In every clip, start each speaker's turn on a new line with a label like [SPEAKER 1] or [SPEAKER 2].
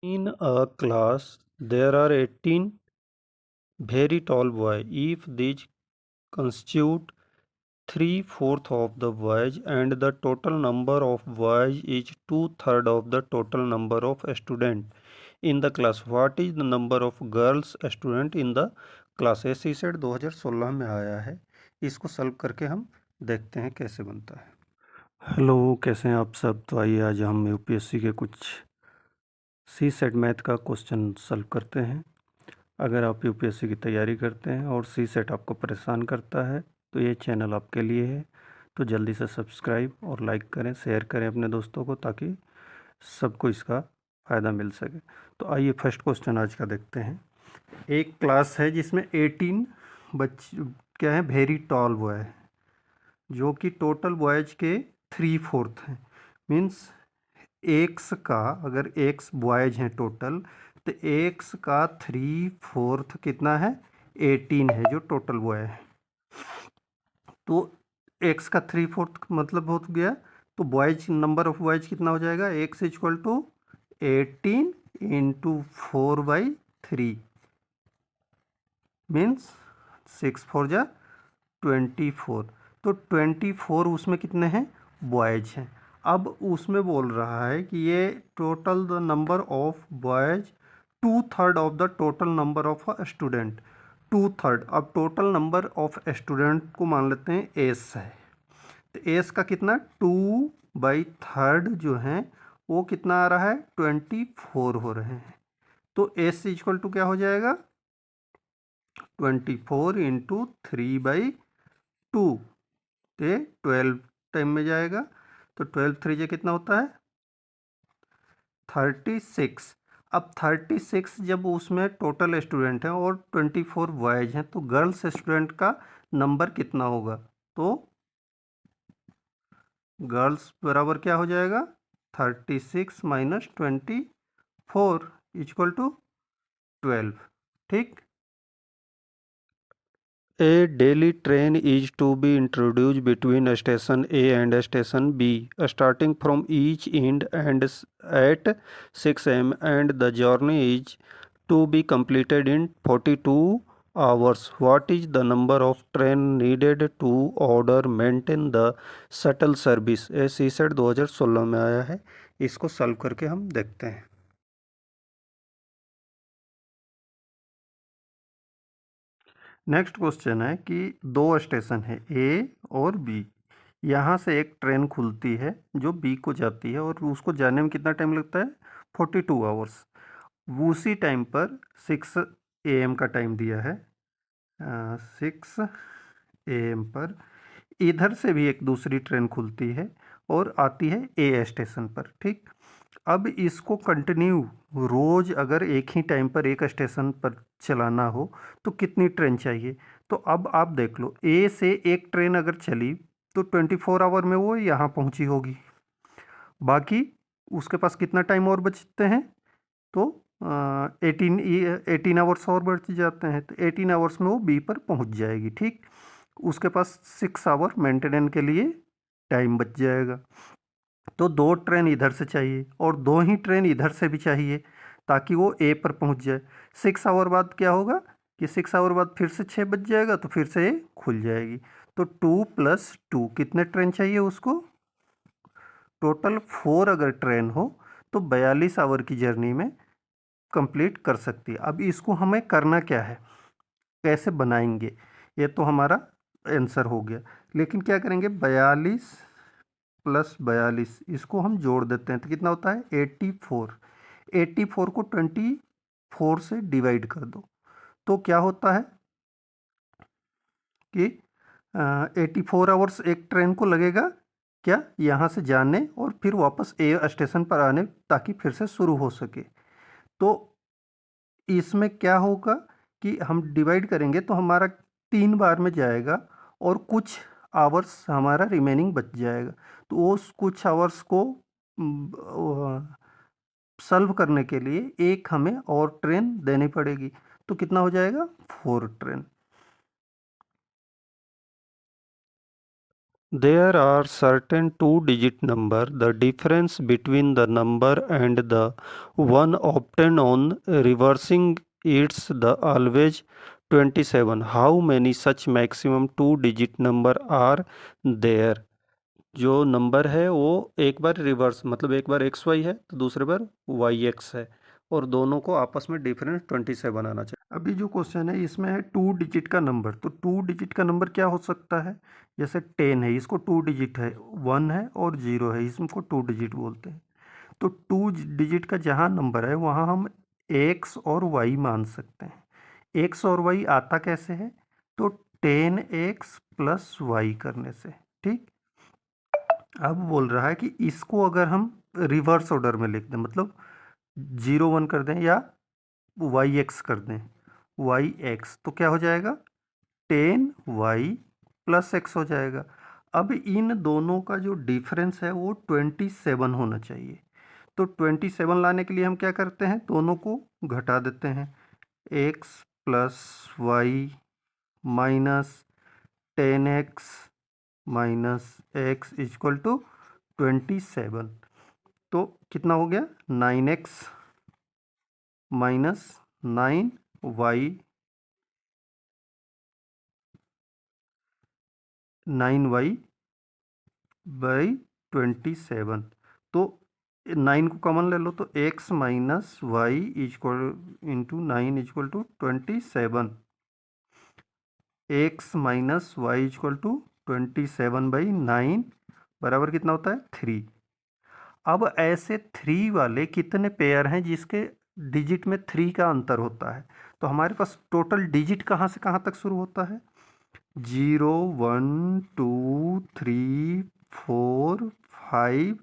[SPEAKER 1] In a class, there are 18 very tall boys. If these constitute 3/4 of the boys and the total number of boys is 2/3 of the total number of students in the class, what is the number of girls student in the class? ये CSAT 2016 में आया है। इसको solve करके हम देखते हैं कैसे बनता है। हेलो, कैसे हैं आप सब? तो आइए आज हम यूपीएससी के कुछ सीसेट मैथ का क्वेश्चन सॉल्व करते हैं। अगर आप यूपीएससी की तैयारी करते हैं और सीसेट आपको परेशान करता है तो ये चैनल आपके लिए है। तो जल्दी से सब्सक्राइब और लाइक करें, शेयर करें अपने दोस्तों को, ताकि सबको इसका फ़ायदा मिल सके। तो आइए फर्स्ट क्वेश्चन आज का देखते हैं। एक क्लास है जिसमें 18 बच्चे क्या है, वेरी टॉल बॉय है, जो कि टोटल बॉयज के 3/4 हैं। मीन्स एक्स का, अगर एक्स बॉयज हैं टोटल, तो एक्स का 3/4 कितना है? 18 है, जो टोटल बॉय है। तो एक्स का 3/4 मतलब हो गया, तो बॉयज नंबर ऑफ बॉयज कितना हो जाएगा? X equal to 18 into 4/3 means 6 4 जा 24। तो 24 उसमें कितने हैं? बॉयज हैं। अब उसमें बोल रहा है कि ये total the number of boys 2/3 of the total number of student. 2/3, अब टोटल नंबर ऑफ स्टूडेंट को मान लेते हैं एस है। तो एस का कितना? 2/3 जो है वो कितना आ रहा है? 24 हो रहे हैं। तो एस इक्वल टू क्या हो जाएगा? 24 इंटू 3/2, तो 12 टाइम में जाएगा। तो 12 3 जे कितना होता है? 36। अब 36 जब उसमें टोटल स्टूडेंट हैं और 24 बॉयज हैं, तो गर्ल्स स्टूडेंट का नंबर कितना होगा? तो गर्ल्स बराबर क्या हो जाएगा? 36 माइनस 24 इक्वल टू 12। ठीक। A daily train is to be introduced between station A and station B, starting from each end and at 6 am, and the journey is to be completed in 42 hours. What is the number of train needed to order maintain the shuttle service? ये CSAT 2016 में आया है। इसको solve करके हम देखते हैं। Next question है कि दो स्टेशन है ए और बी। यहाँ से एक ट्रेन खुलती है जो बी को जाती है और उसको जाने में कितना टाइम लगता है? 42 आवर्स। उसी टाइम पर 6 AM का टाइम दिया है। 6 AM पर इधर से भी एक दूसरी ट्रेन खुलती है और आती है ए स्टेशन पर। ठीक। अब इसको कंटिन्यू रोज अगर एक ही टाइम पर एक स्टेशन पर चलाना हो तो कितनी ट्रेन चाहिए? तो अब आप देख लो, ए से एक ट्रेन अगर चली तो 24 आवर में वो यहाँ पहुँची होगी। बाकी उसके पास कितना टाइम और बचते हैं? तो 18 आवर्स और बच जाते हैं। तो 18 आवर्स में वो बी पर पहुँच जाएगी। ठीक। उसके पास 6 आवर मेंटेनेंस के लिए टाइम बच जाएगा। तो 2 ट्रेन इधर से चाहिए और 2 ही ट्रेन इधर से भी चाहिए, ताकि वो ए पर पहुंच जाए। 6 आवर बाद क्या होगा कि 6 आवर बाद फिर से 6 बज जाएगा, तो फिर से ए खुल जाएगी। तो 2 + 2 कितने ट्रेन चाहिए उसको? टोटल 4 अगर ट्रेन हो तो 42 आवर की जर्नी में कंप्लीट कर सकती है। अब इसको हमें करना क्या है, कैसे बनाएंगे? ये तो हमारा आंसर हो गया, लेकिन क्या करेंगे? 42 + 42 इसको हम जोड़ देते हैं तो कितना होता है? 84। 84 को 24 से डिवाइड कर दो तो क्या होता है कि 84 आवर्स एक ट्रेन को लगेगा क्या, यहाँ से जाने और फिर वापस ए स्टेशन पर आने, ताकि फिर से शुरू हो सके। तो इसमें क्या होगा कि हम डिवाइड करेंगे तो हमारा 3 बार में जाएगा और कुछ आवर्स हमारा रिमेनिंग बच जाएगा। तो उस कुछ आवर्स को सॉल्व करने के लिए एक हमें और ट्रेन देनी पड़ेगी। तो कितना हो जाएगा? 4 train. There are certain two-digit number. The difference between the number and the one obtained on reversing it's the always 27. How many such maximum two-digit number are there? जो नंबर है वो एक बार रिवर्स मतलब एक बार एक्स वाई है तो दूसरे बार Y x है और दोनों को आपस में डिफरेंस 27 आना चाहिए। अभी जो क्वेश्चन है इसमें है टू डिजिट का नंबर, तो टू डिजिट का नंबर क्या हो सकता है? जैसे 10 है, इसको टू डिजिट है, 1 है और 0 है, इसको टू डिजिट बोलते हैं। तो टू डिजिट का जहाँ नंबर है वहाँ हम एक्स और वाई मान सकते हैं। एक्स और वाई आता कैसे है? तो 10x प्लस वाई करने से। ठीक, अब बोल रहा है कि इसको अगर हम रिवर्स ऑर्डर में लिख दें, मतलब 0 1 कर दें या वाई एक्स कर दें, वाई एक्स, तो क्या हो जाएगा? 10y प्लस एक्स हो जाएगा। अब इन दोनों का जो डिफरेंस है वो 27 होना चाहिए। तो 27 लाने के लिए हम क्या करते हैं? दोनों को घटा देते हैं। x plus y minus 10x minus x equal to 27। तो कितना हो गया? 9x minus 9y 9y by 27। तो 9 को कॉमन ले लो तो x minus y equal into 9 equal to 27। X minus y equal to 27/9 बराबर कितना होता है? 3। अब ऐसे 3 वाले कितने पेयर हैं जिसके डिजिट में 3 का अंतर होता है? तो हमारे पास टोटल डिजिट कहाँ से कहाँ तक शुरू होता है? 0 1 2 3 4 5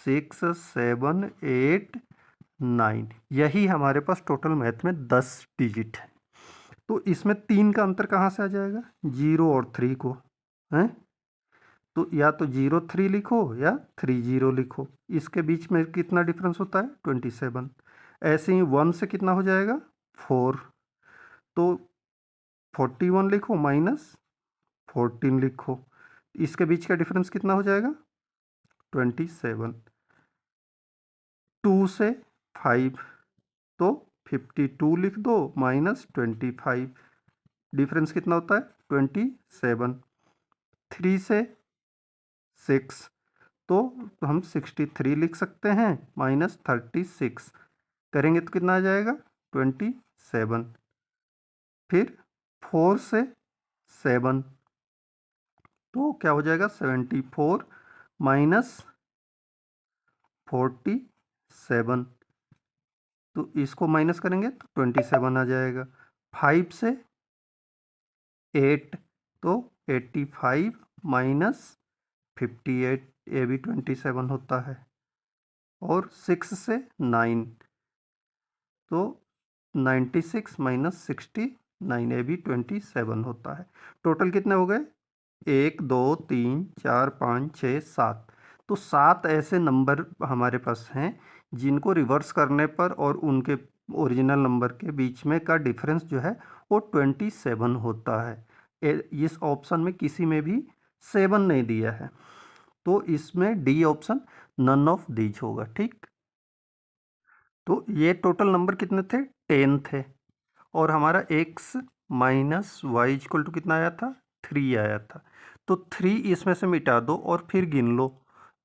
[SPEAKER 1] 6 7 8 9, यही हमारे पास टोटल मैथ में 10 डिजिट है। तो इसमें 3 का अंतर कहाँ से आ जाएगा? 0 और 3 को, हैं? तो या तो 0 3 लिखो या 3 0 लिखो, इसके बीच में कितना डिफरेंस होता है? 27। ऐसे ही 1 से कितना हो जाएगा? 4। तो 41 लिखो माइनस 14 लिखो, इसके बीच का डिफरेंस कितना हो जाएगा? 27। 2 से 5 तो 52 लिख दो माइनस 25, डिफरेंस कितना होता है? 27। 3 से 6 तो हम 63 लिख सकते हैं माइनस 36, करेंगे तो कितना आ जाएगा? 27। फिर 4 से 7 तो क्या हो जाएगा? 74 माइनस 47, तो इसको माइनस करेंगे तो 27 आ जाएगा। 5 से 8 तो 85 माइनस 58, ये भी 27 होता है। और 6 से 9 तो 96 माइनस 69, ये भी 27 होता है। टोटल कितने हो गए? 1 2 3 4 5 6 7। तो 7 ऐसे नंबर हमारे पास हैं जिनको रिवर्स करने पर और उनके ओरिजिनल नंबर के बीच में का डिफरेंस जो है वो 27 होता है। इस ऑप्शन में किसी में भी 7 नहीं दिया है, तो इसमें D option none of these होगा। ठीक, तो ये टोटल नंबर कितने थे? 10 थे, और हमारा x minus y equal to कितना आया था? 3 आया था। तो 3 इसमें से मिटा दो और फिर गिन लो,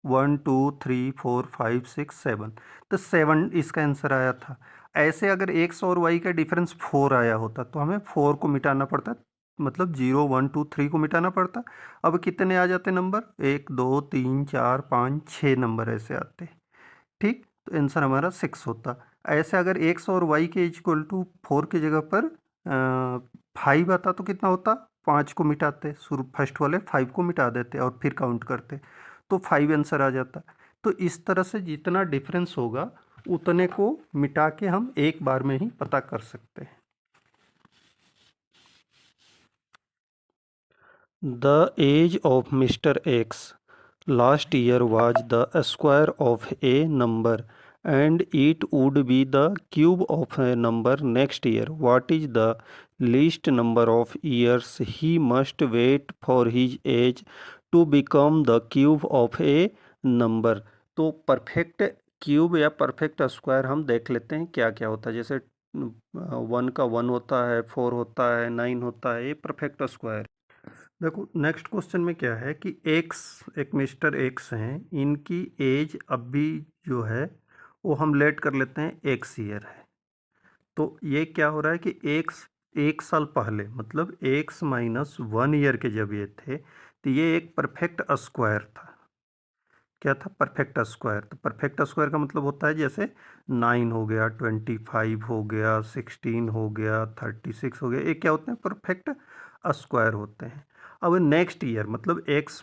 [SPEAKER 1] 1 2 3 4 5 6 7, तो 7 इसका आंसर आया था। ऐसे अगर x और y का डिफरेंस 4 आया होता तो हमें 4 को मिटाना पड़ता, मतलब 0 1 2 3 को मिटाना पड़ता। अब कितने आ जाते नंबर? 1 2 3 4 5 6 नंबर ऐसे आते। ठीक, तो आंसर हमारा 6 होता। ऐसे अगर एक्स और वाई के इक्वल टू 4 की जगह पर 5 आता तो कितना होता? 5 को मिटाते, शुरू फर्स्ट वाले 5 को मिटा देते और फिर काउंट करते, तो 5 आंसर आ जाता। तो इस तरह से जितना डिफरेंस होगा उतने को मिटा के हम एक बार में ही पता कर सकते हैं। The age of Mr. X last year was the square of a number and it would be the cube of a number next year. What is the least number of years he must wait for his age to become the cube of a number. तो perfect cube या perfect square हम देख लेते हैं क्या क्या होता है। जैसे 1 का 1 होता है, 4 होता है, 9 होता है, ये परफेक्ट स्क्वायर। देखो नेक्स्ट क्वेश्चन में क्या है कि एक्स, एक मिस्टर एक्स हैं, इनकी एज अभी जो है वो हम लेट कर लेते हैं एक्स ईयर है। तो ये क्या हो रहा है कि एक्स 1 साल पहले मतलब एक्स माइनस 1 ईयर के जब ये थे तो ये एक परफेक्ट स्क्वायर था। क्या था? Perfect square. तो परफेक्ट स्क्वायर का मतलब होता है जैसे 9 हो गया, 25 हो गया, 16 हो गया, 36 हो गया, ये क्या होते हैं? परफेक्ट स्क्वायर होते हैं। अब नेक्स्ट ईयर मतलब एक्स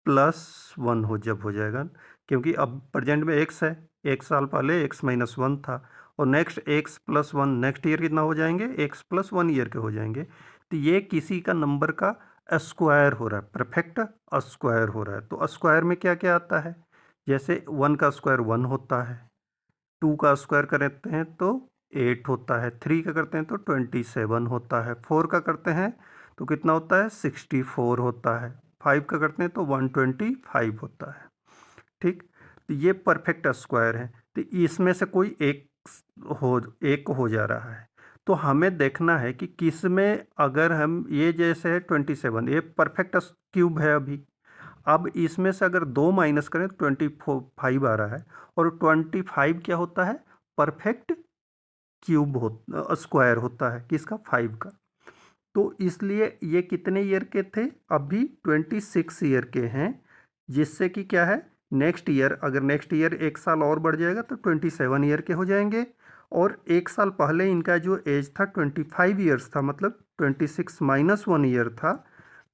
[SPEAKER 1] प्लस 1 जब हो जाएगा, क्योंकि अब प्रेजेंट में एक्स है, 1 साल पहले एक्स माइनस 1 था, और next x plus 1 next year कितना हो जाएंगे? एक्स प्लस 1 ईयर के हो जाएंगे। तो ये किसी का नंबर का स्क्वायर हो रहा है, परफेक्ट स्क्वायर हो रहा है। तो स्क्वायर में क्या क्या आता है? जैसे 1 का स्क्वायर 1 होता है, 2 का स्क्वायर करते हैं तो 8 होता है, 3 का करते हैं तो 27 होता है, 4 का करते हैं तो कितना होता है? 64 होता है, 5 का करते हैं तो 125 होता है। ठीक, तो ये परफेक्ट स्क्वायर है। तो इसमें से कोई एक हो जा रहा है। तो हमें देखना है कि किस में, अगर हम ये जैसे है 27, ये परफेक्ट क्यूब है अभी। अब इसमें से अगर 2 माइनस करें तो 25 आ रहा है, और 25 क्या होता है? परफेक्ट क्यूब हो स्क्वायर होता है किसका? 5 का। तो इसलिए ये कितने ईयर के थे? अभी 26 ईयर के हैं, जिससे कि क्या है, नेक्स्ट ईयर, अगर नेक्स्ट ईयर 1 साल और बढ़ जाएगा तो 27 ईयर के हो जाएंगे। और 1 साल पहले इनका जो एज था 25 ईयर्स था, मतलब 26 माइनस 1 ईयर था,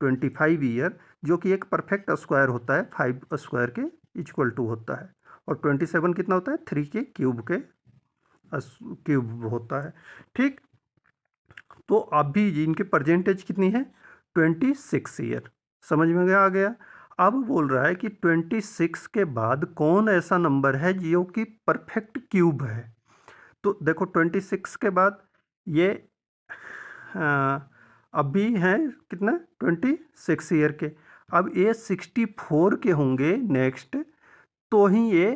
[SPEAKER 1] 25 ईयर, जो कि एक परफेक्ट स्क्वायर होता है, 5 स्क्वायर के इक्वल टू होता है। और 27 कितना होता है? 3 के क्यूब क्यूब होता है। ठीक, तो अभी इनकी परसेंटेज कितनी है? 26 ईयर। समझ में आ गया? अब बोल रहा है कि 26 के बाद कौन ऐसा नंबर है जो कि परफेक्ट क्यूब है। तो देखो 26 के बाद ये आ, अभी हैं कितना? 26 ईयर के। अब ये 64 के होंगे नेक्स्ट, तो ही ये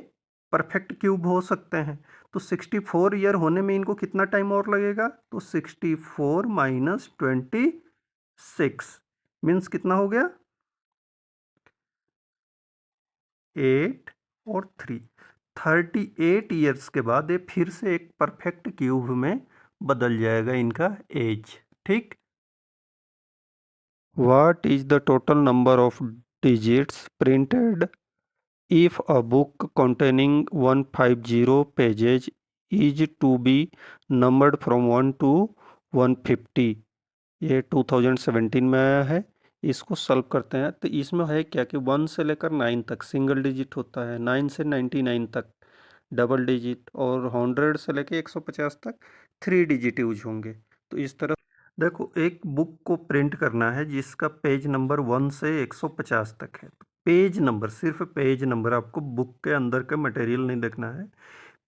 [SPEAKER 1] परफेक्ट क्यूब हो सकते हैं। तो 64 ईयर होने में इनको कितना टाइम और लगेगा? तो 64 माइनस 26 मीन्स कितना हो गया? 8 और 3, 38 ईयर्स के बाद ये फिर से एक परफेक्ट क्यूब में बदल जाएगा इनका एज। ठीक, what is the total number of digits printed if a book containing 150 pages is to be numbered from 1 to 150? ये 2017 में आया है। इसको सॉल्व करते हैं। तो इसमें है क्या कि 1 से लेकर 9 तक सिंगल डिजिट होता है, 9 से 99 तक डबल डिजिट, और 100 से लेकर 150 तक 3 डिजिट यूज होंगे। तो इस तरह देखो, एक बुक को प्रिंट करना है जिसका पेज नंबर 1 से 150 तक है। पेज नंबर, सिर्फ पेज नंबर, आपको बुक के अंदर का मटेरियल नहीं देखना है।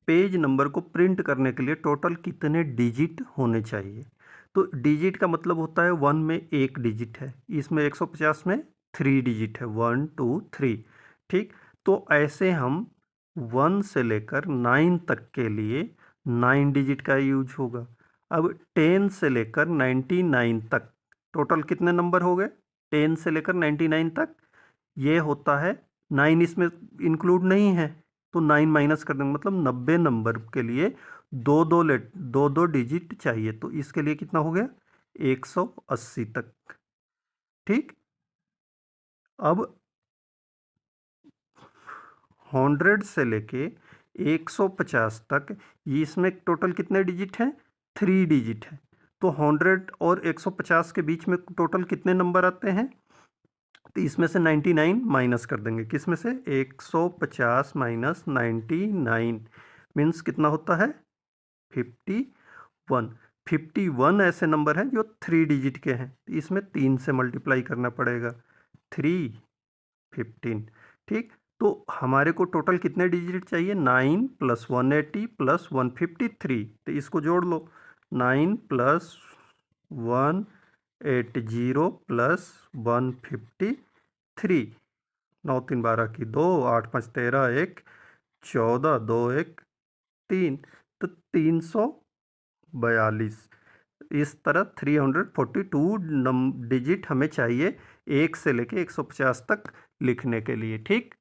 [SPEAKER 1] पेज नंबर को प्रिंट करने के लिए टोटल कितने डिजिट होने चाहिए? तो डिजिट का मतलब होता है 1 में 1 डिजिट है, इसमें 150 में 3 डिजिट है, 1 2 3। ठीक, तो ऐसे हम 1 से लेकर 9 तक के लिए 9 डिजिट का यूज होगा। अब 10 से लेकर 99 तक टोटल कितने नंबर हो गए? 10 से लेकर 99 तक ये होता है, 9 इसमें इंक्लूड नहीं है, तो 9 माइनस कर देंगे, मतलब 90 नंबर के लिए दो दो डिजिट चाहिए। तो इसके लिए कितना हो गया? 180 तक। ठीक, अब 100 से लेके 150 तक, ये इसमें टोटल कितने डिजिट हैं? 3 डिजिट है। तो 100 और 150 के बीच में टोटल कितने नंबर आते हैं? तो इसमें से 99 माइनस कर देंगे, किस में से? 150 माइनस 99 मीन्स कितना होता है? 51। 51 ऐसे नंबर हैं जो 3 डिजिट के हैं, तो इसमें 3 से मल्टीप्लाई करना पड़ेगा, 3 15। ठीक, तो हमारे को टोटल कितने डिजिट चाहिए? 9 प्लस 180 प्लस 153। तो इसको जोड़ लो, 9 प्लस 180 प्लस 153 3, 9 3 12 की 2, 8 5 13, 1 14, 2 1 3, तो 342। इस तरह 342 डिजिट हमें चाहिए 1 से लेके 150 तक लिखने के लिए। ठीक।